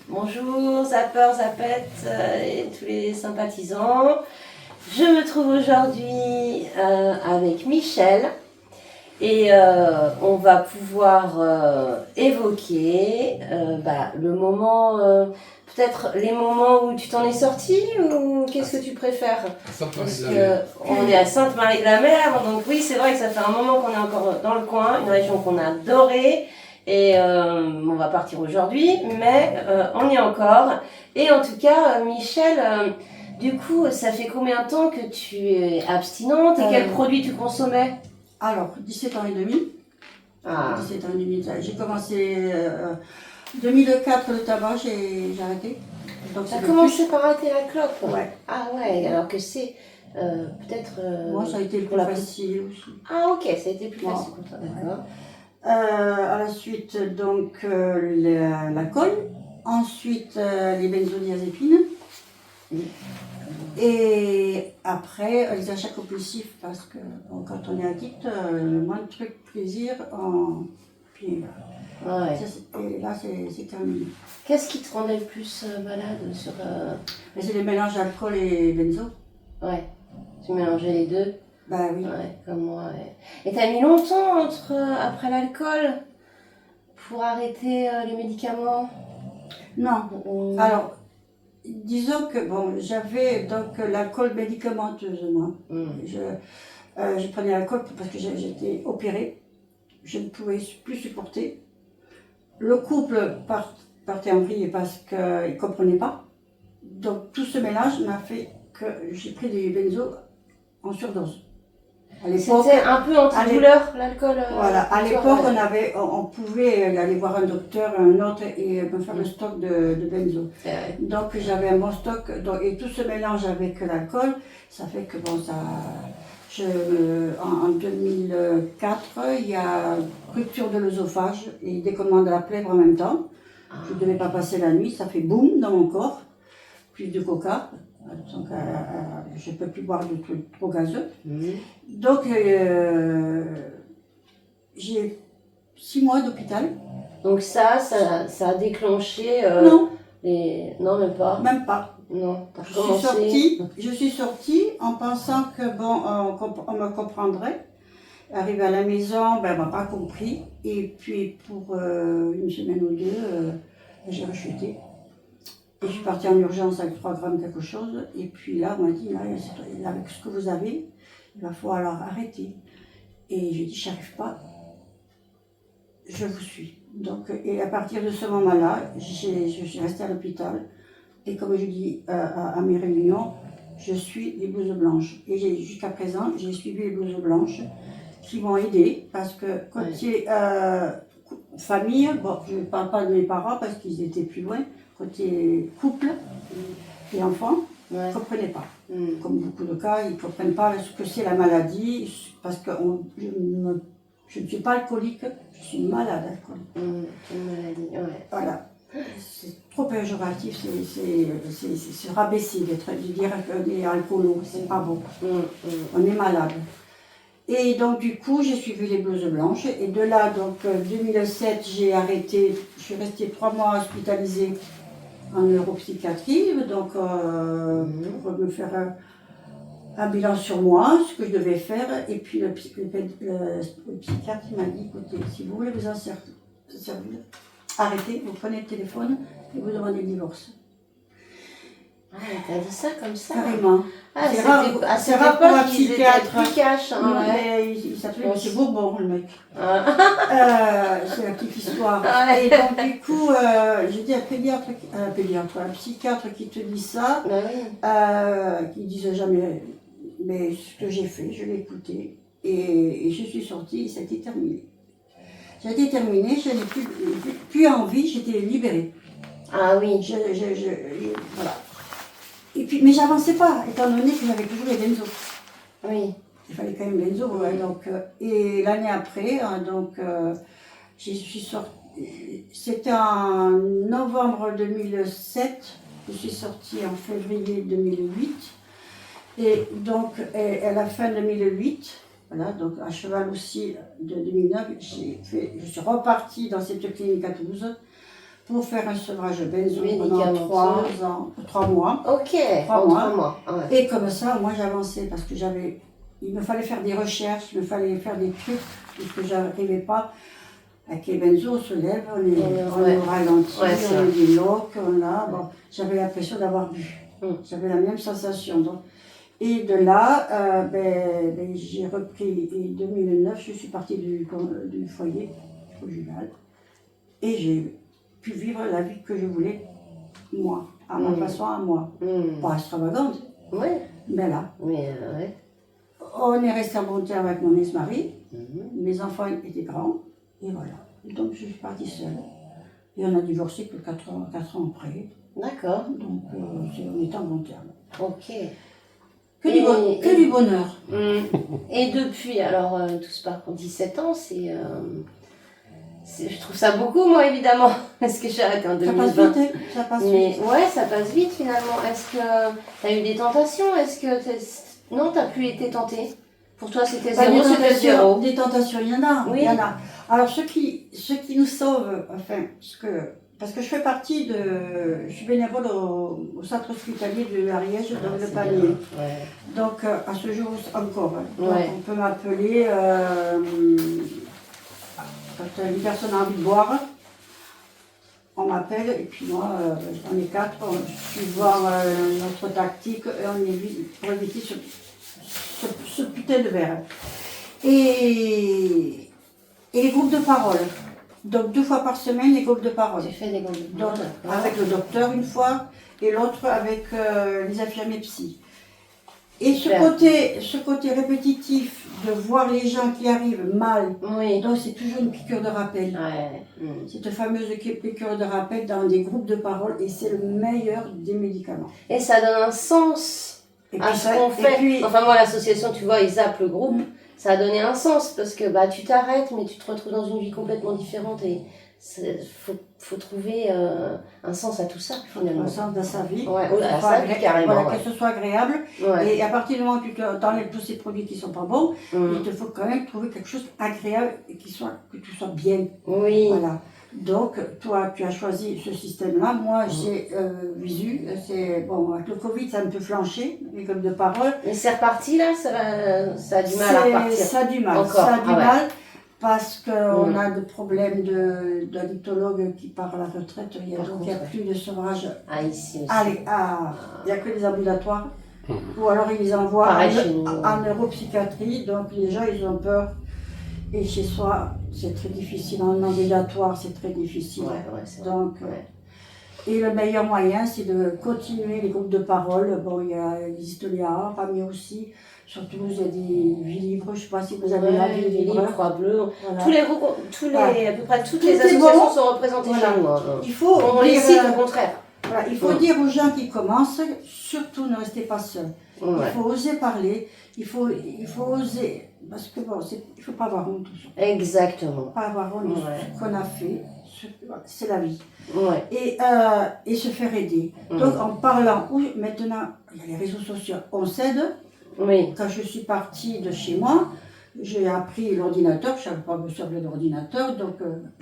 Bonjour zappeurs, zappettes et tous les sympathisants. Je me trouve aujourd'hui avec Michel et on va pouvoir évoquer le moment, peut-être les moments où tu t'en es sorti ou qu'est-ce que tu préfères? Parce qu'on est à Sainte-Marie-de-la-Mer, donc oui, c'est vrai que ça fait un moment qu'on est encore dans le coin, une région qu'on a adorée. Et on va partir aujourd'hui, mais on y est encore. Et en tout cas, Michel, du coup, ça fait combien de temps que tu es abstinente et quels produits tu consommais? Alors, 17 ans et demi. Ah. 17 ans et demi. J'ai commencé 2004 le tabac, j'ai arrêté. Donc tu as commencé par arrêter la clope? Ouais. Ah ouais, alors que c'est peut-être... Moi, ça a été le plus facile aussi. Ah ok, ça a été plus facile pour toi, d'accord. À la suite, donc, l'alcool. Ensuite, les benzodiazépines. Et après, les achats compulsifs, parce que bon, quand on est addict, le moindre truc plaisir, puis ouais. Et là, c'est terminé. Qu'est-ce qui te rendait le plus malade sur... C'est le mélange d'alcool et benzo. Ouais, tu mélangeais les deux? Bah oui. Ouais, comme moi, ouais. Et t'as mis longtemps après l'alcool pour arrêter les médicaments? Non. Alors, disons que bon, j'avais donc l'alcool médicamenteuse, moi. Je prenais l'alcool parce que j'étais opérée. Je ne pouvais plus supporter. Le couple partait en vrille parce qu'il ne comprenait pas. Donc tout ce mélange m'a fait que j'ai pris des benzos en surdose. C'était un peu antidouleur, l'alcool? Voilà, à l'époque, on pouvait aller voir un docteur, un autre, et me faire un stock de benzo. Donc j'avais un bon stock, et tout ce mélange avec l'alcool, ça fait que bon, en 2004, il y a rupture de l'œsophage et décollement de la plèvre en même temps. Je ne devais pas passer la nuit, ça fait boum dans mon corps, plus de coca. Donc, je ne peux plus boire de trucs trop gazeux. Donc, j'ai 6 mois d'hôpital. Donc ça a déclenché... non. Non, même pas. Même pas. Non, je suis sortie en pensant que bon, on me comprendrait. Arrivé à la maison, ben, on m'a pas compris. Et puis, pour une semaine ou deux, j'ai rechuté. Et je suis partie en urgence avec 3 grammes quelque chose. Et puis là, on m'a dit, là, avec ce que vous avez, il va falloir arrêter. Et j'ai dit, j'y arrive pas. Je vous suis. Donc, et à partir de ce moment-là, je suis restée à l'hôpital. Et comme je dis à mes réunions, je suis les blouses blanches. Et jusqu'à présent, j'ai suivi les blouses blanches qui m'ont aidé. Parce que côté famille, bon, je ne parle pas de mes parents parce qu'ils étaient plus loin. Côté couple et enfants, ils ne comprenaient pas. Comme beaucoup de cas, ils ne comprennent pas ce que c'est la maladie. Parce que je ne suis pas alcoolique, je suis malade alcoolique. Une maladie, ouais. Voilà. C'est trop péjoratif, c'est se rabaisser de dire qu'on est alcoolo, c'est pas bon. On est malade. Et donc du coup, j'ai suivi les blouses blanches. Et de là, donc 2007, j'ai arrêté. Je suis restée 3 mois hospitalisée en neuropsychiatrie, donc pour me faire un bilan sur moi, ce que je devais faire. Et puis le psychiatre m'a dit, écoutez, si vous voulez vous en servir, arrêtez, vous prenez le téléphone et vous demandez le divorce. Ah, t'as dit ça comme ça? Carrément. Ah, c'est rare pour un psychiatre. Plus cash, hein, il s'appelait M. Bourbon, le mec. C'est la petite histoire. Et donc, du coup, j'ai dit un psychiatre qui te dit ça, qui ne disait jamais, mais ce que j'ai fait, je l'ai écouté, et je suis sortie, et ça a été terminé. Ça a été terminé, je n'ai plus envie, j'étais libérée. Ah oui. Voilà. Et puis, mais j'avançais pas, étant donné que j'avais toujours les benzos. Oui. Il fallait quand même benzo. Donc, et l'année après, je suis sortie. C'était en novembre 2007. Je suis sortie en février 2008. Et donc, à la fin 2008, voilà, donc à cheval aussi de 2009, je suis repartie dans cette clinique à Toulouse pour faire un sevrage benzo Médicamenteux. pendant 3 mois. Ok, 3 en mois. 3 mois. Ah ouais. Et comme ça, moi j'avançais parce que il me fallait faire des recherches, il me fallait faire des trucs, parce que je n'arrivais pas. Avec les benzos, on se lève, on est au ralenti, Ouais, on est des loques, bon, j'avais l'impression d'avoir bu. J'avais la même sensation. Donc. Et de là, j'ai repris, en 2009, je suis partie du foyer conjugal. Et j'ai pu vivre la vie que je voulais, moi, à ma façon, à moi. Pas extravagante, mais là. On est resté en bon terme avec mon ex-mari. Mes enfants étaient grands. Et voilà. Et donc, je suis partie seule. Et on a divorcé que 4 ans après. D'accord. Donc, on est en bon terme. Ok. Que du bonheur. Et depuis, alors, tout ce parcours, 17 ans, je trouve ça beaucoup, moi, évidemment, parce que j'ai arrêté en 2020. Ça passe vite, ça passe vite. Ouais, ça passe vite, finalement. Est-ce que tu as eu des tentations? Est-ce que non, tu n'as plus été tentée? Pour toi, c'était zéro, c'était zéro. Des tentations, il y en a. Oui. Il y en a. Alors, ce qui nous sauve, enfin, parce que je fais partie je suis bénévole au centre hospitalier de Ariège, dans le panier. Donc, à ce jour encore. Donc, on peut m'appeler quand une personne a envie de boire. On m'appelle et puis moi, on est 4, je suis voir notre tactique et on évite, pour éviter ce putain de verre. Et les groupes de parole. Donc 2 fois par semaine, les groupes de parole. Tu fais des groupes de parole. Avec le docteur une fois et l'autre avec les infirmiers psy. Et ce côté répétitif de voir les gens qui arrivent mal, donc c'est toujours une piqûre de rappel. Cette fameuse piqûre de rappel dans des groupes de parole et c'est le meilleur des médicaments. Et ça donne un sens à ce qu'on fait. Enfin moi l'association, tu vois, ils zappent le groupe. Ça a donné un sens parce que tu t'arrêtes mais tu te retrouves dans une vie complètement différente et faut trouver un sens à tout ça finalement. Un sens dans sa vie. À sa vie carrément. Voilà, que ce soit agréable. Et à partir du moment où tu t'enlèves tous ces produits qui ne sont pas bons, il te faut quand même trouver quelque chose d'agréable et que tu sois bien. Voilà. Donc, toi, tu as choisi ce système-là. Moi, j'ai Visu. Bon, avec le Covid, ça me peut flancher, les groupes de parole. Mais c'est reparti là, ça a du mal à repartir. Ça a du mal. Encore. Ça a du mal parce qu'on a des problèmes d'addictologues qui partent à la retraite. Donc, il n'y a plus de sevrage. Ici aussi. Il n'y a que des ambulatoires. Ou alors, ils les envoient en neuropsychiatrie. Donc, les gens, ils ont peur. Et chez soi, c'est très difficile. En ambulatoire, c'est très difficile. Donc, et le meilleur moyen, c'est de continuer les groupes de parole. Bon, il existe les Rami aussi. Surtout, il y a des vie libres. Je ne sais pas si vous avez la vie libre. Croix Bleue. Voilà. À peu près toutes les associations sont représentées chez nous. On les cite au contraire. Voilà, il faut dire aux gens qui commencent, surtout ne restez pas seuls. Il faut oser parler, il faut oser, parce que bon, il ne faut pas avoir honte. Exactement. Pas avoir honte de ce qu'on a fait, c'est la vie. Et se faire aider. Donc en parlant, maintenant, il y a les réseaux sociaux, on s'aide. Quand je suis partie de chez moi, j'ai appris l'ordinateur, je ne savais pas me servir d'ordinateur, donc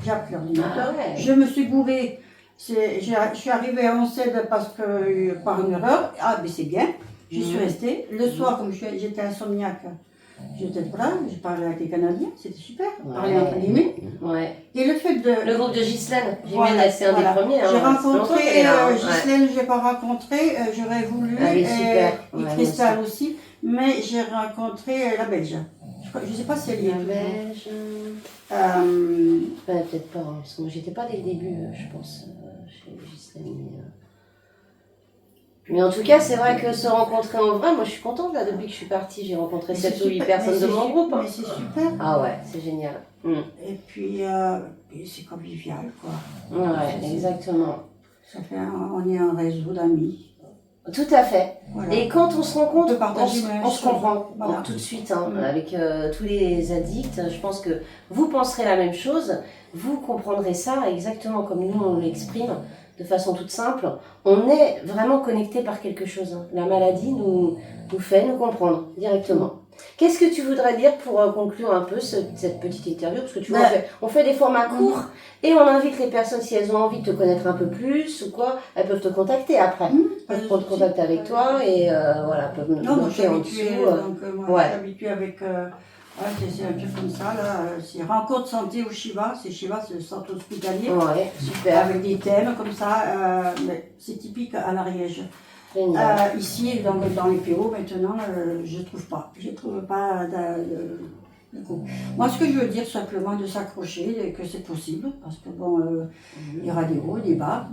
j'ai appris l'ordinateur. Je me suis bourrée. Je suis arrivée à Oncède parce que par une erreur, mais c'est bien, j'y suis restée. Le soir, comme j'étais insomniaque, j'étais là, j'ai parlé avec les Canadiens, c'était super, parler entre guillemets. Et le fait de... Le groupe de Ghislaine, c'est un des premiers. J'ai rencontré Ghislaine, je ne l'ai pas rencontré, j'aurais voulu, et Cristal aussi, mais j'ai rencontré la Belge. Je ne sais pas si elle y est. La Belge. Peut-être pas, parce que moi j'étais pas dès le début, je pense, chez Ghislaine. Mais en tout cas, c'est vrai que se rencontrer en vrai, moi je suis contente là, depuis que je suis partie, j'ai rencontré 7 ou 8 personnes de mon groupe. Mais c'est super. Ah ouais, c'est génial. Et puis, c'est convivial quoi. Ouais, exactement. On est un réseau d'amis. Tout à fait. Et quand on se rencontre, on se comprend tout de suite avec tous les addicts. Je pense que vous penserez la même chose, vous comprendrez ça exactement comme nous on l'exprime, de façon toute simple. On est vraiment connecté par quelque chose. La maladie nous fait nous comprendre directement. Qu'est-ce que tu voudrais dire pour conclure un peu cette petite interview? Parce que tu vois, Ben, on fait des formats courts et on invite les personnes, si elles ont envie de te connaître un peu plus ou quoi, elles peuvent te contacter après. pas Elles de prendre souci. contact avec toi et voilà, peuvent nous Non, moi je suis noter en habituée, dessous. donc moi ouais. je suis habituée avec c'est un truc comme ça là, c'est rencontre santé au Shiva, c'est le centre hospitalier, Ouais, super. avec des thèmes comme ça, mais c'est typique à l'Ariège. Génial. Ici, donc, dans les PO maintenant, je trouve pas de groupe. Moi ce que je veux dire simplement de s'accrocher, que c'est possible, parce que bon, il y aura des hauts, des bas.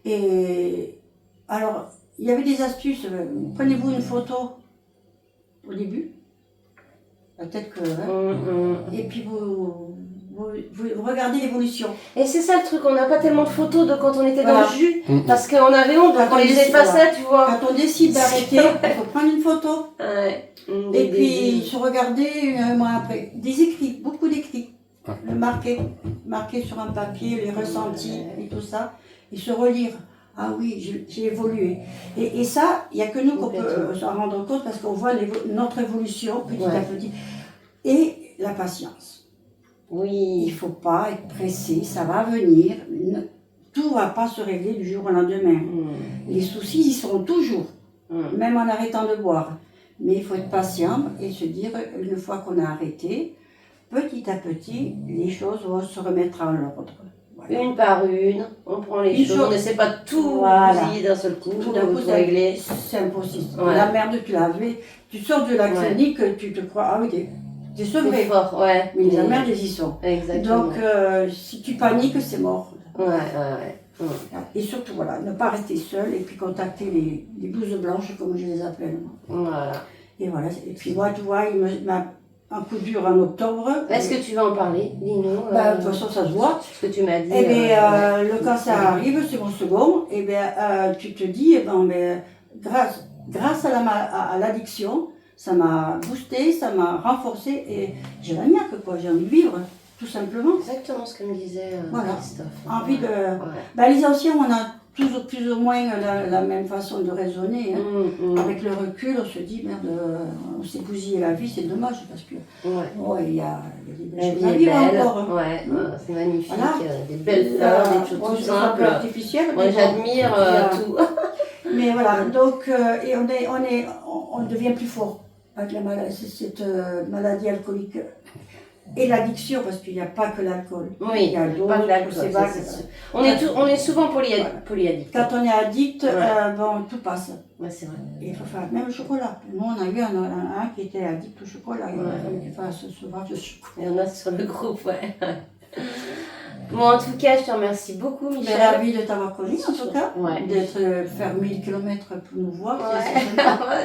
Et alors, il y avait des astuces. Prenez-vous une photo au début. Peut-être que. Et puis vous regardez l'évolution. Et c'est ça le truc, on n'a pas tellement de photos de quand on était Voilà. dans le jus, parce qu'on avait honte, donc Quand on les décide, effaçait, tu vois. Quand on décide d'arrêter, il faut prendre une photo. Ouais. Et puis se regarder un mois après. Des écrits, beaucoup d'écrits. Marquer sur un papier les ressentis et tout ça. Et se relire. Ah oui, j'ai évolué. Et ça, il n'y a que nous qu'on peut s'en rendre compte parce qu'on voit notre évolution petit à petit. Et la patience. Oui. Il ne faut pas être pressé, ça va venir. Tout ne va pas se régler du jour au lendemain. Les soucis, ils seront toujours, même en arrêtant de boire. Mais il faut être patient et se dire, une fois qu'on a arrêté, petit à petit, les choses vont se remettre en ordre. Voilà. Une par une, on prend les choses, on n'essaie pas de tout bousiller d'un seul coup, tout d'un coup, tout régler. C'est impossible. Ouais. La merde, tu l'as vu, tu sors de la clinique, tu te crois, ah oui, t'es sevré. C'est fort, ouais. Mais les emmerdes, ils y sont. Exactement. Donc, si tu paniques, c'est mort. Ouais. Et surtout, voilà, ne pas rester seul et puis contacter les blouses blanches, comme je les appelle. Voilà. Et voilà. Et puis moi, tu vois, il m'a un coup dur en octobre. Est-ce que tu vas en parler? Dis-nous. De toute façon, ça se voit. Ce que tu m'as dit. Eh bien, le cancer arrive, c'est mon second. Eh bien, tu te dis, grâce à l'addiction, ça m'a boosté, ça m'a renforcé et j'ai la niaque, quoi. J'ai envie de vivre, tout simplement. Exactement ce que me disait Christophe. Envie de. Les anciens, on a toujours plus ou moins la même façon de raisonner. Avec le recul, on se dit, merde, on s'est bousillé la vie, c'est dommage parce que il y a des belles choses à vivre encore. C'est magnifique, Voilà. Des belles fleurs, des choses tout simples. Moi, j'admire tout. Mais voilà, donc, et on devient plus fort avec cette maladie alcoolique. Et l'addiction, parce qu'il n'y a pas que l'alcool. Oui, il y a d'autres, pas que l'alcool. On est souvent polyaddict. Quand on est addict, tout passe. Ouais, c'est vrai. Et il faut faire même le chocolat. Nous, on a eu un qui était addict au chocolat. Il a fallu qu'il fasse ce sauvage de chocolat. Il y en a sur le groupe, ouais. Bon, en tout cas, je te remercie beaucoup, Michel. Je suis ravie de t'avoir connu, en tout cas. D'être faire 1000 km pour nous voir.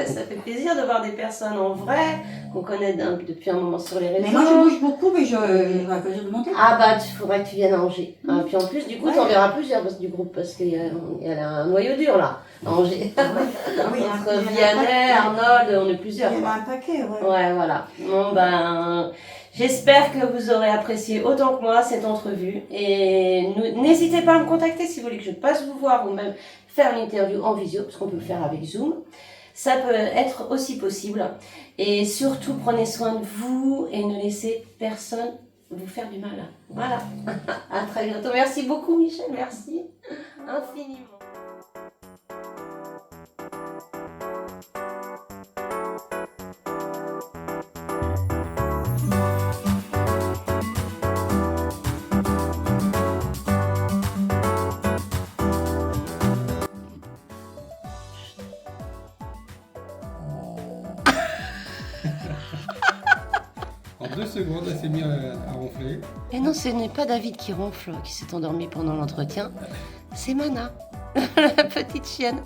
Ça fait plaisir de voir des personnes en vrai, qu'on connaît depuis un moment sur les réseaux. Mais moi, je bouge beaucoup, mais j'ai un plaisir de monter. Ah bah, il faudrait que tu viennes à Angers. Puis en plus, du coup, tu en verras plusieurs du groupe, parce qu'il y a un noyau dur, là, à Angers. Entre Vianney, Arnold, on est plusieurs. Il y en a un paquet, Ouais, voilà. Bon, j'espère que vous aurez apprécié autant que moi cette entrevue et n'hésitez pas à me contacter si vous voulez que je passe vous voir ou même faire une interview en visio, parce qu'on peut le faire avec Zoom. Ça peut être aussi possible. Et surtout, prenez soin de vous et ne laissez personne vous faire du mal. Voilà. À très bientôt. Merci beaucoup, Michel. Merci infiniment. En 2 secondes, elle s'est mise à ronfler. Et non, ce n'est pas David qui ronfle, qui s'est endormi pendant l'entretien. C'est Mana, la petite chienne.